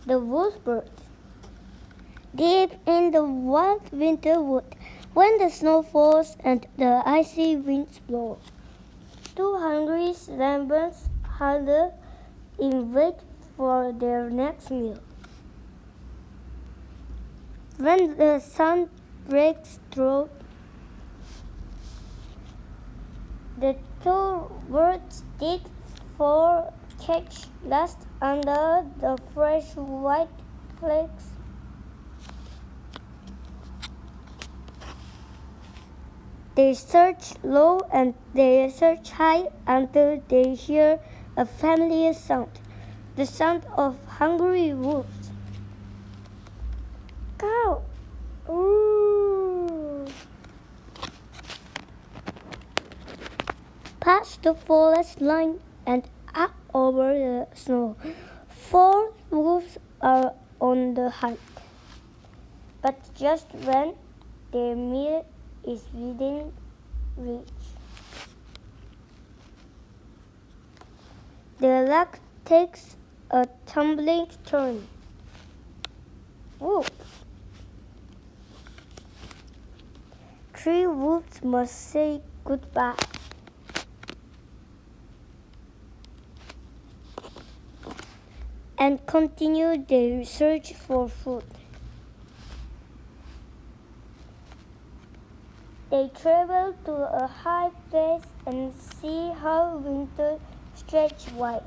The wolfbird. Deep in the wild winter wood, when the snow falls and the icy winds blow, two hungry lambs huddle in wait for their next meal. When the sun breaks through, the two birds dig for catch dust under the fresh white flakes. They search low and they search high until they hear a familiar sound, the sound of hungry wolves. Cow! Ooh! Past the forest line and up over the snow, 4 wolves are on the hunt. But just when their meal is within reach, their luck takes a tumbling turn. Whoop! 3 wolves must say goodbye. And continue their search for food. They travel to a high place and see how winter stretches wide.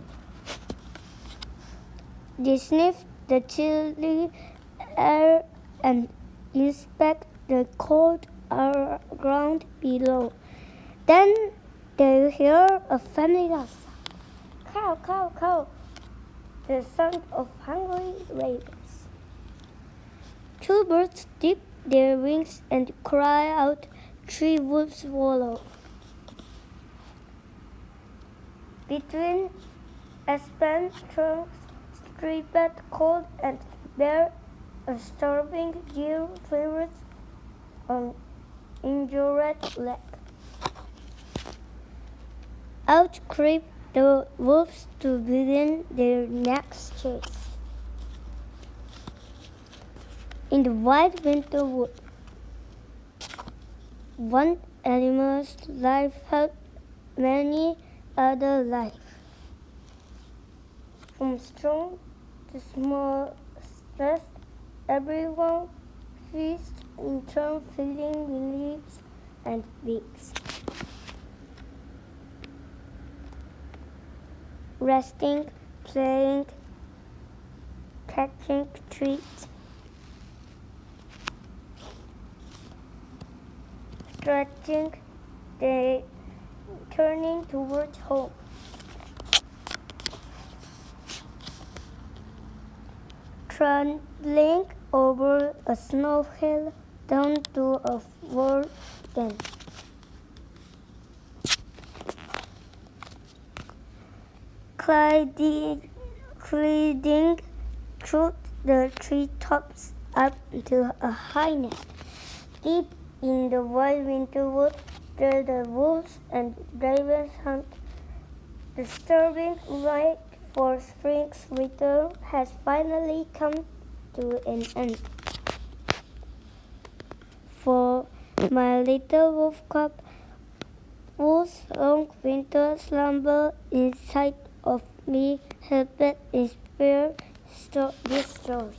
They sniff the chilly air and inspect the cold ground below. Then they hear a familiar sound. Cow, cow, cow. The sound of hungry ravens. 2 birds dip their wings and cry out. 3 wolves follow. Between aspen trunks, stripped cold and bare, a starving deer flitters on injured leg. Out creep the wolves to begin their next chase. In the wild winter wood, one animal's life helped many other lives. From strong to small stress, everyone feasts in turn, filling leaves and beaks. Resting, playing, catching treats, stretching, they turning towards home. Trundling over a snow hill down to a wood den. Gliding through the treetops up to a high nest. Deep in the wild winter wood, where the wolves and ravens hunt, the disturbing wait for spring's return has finally come to an end. For my little wolf cub, whose long winter slumber inside of me helped inspire this story.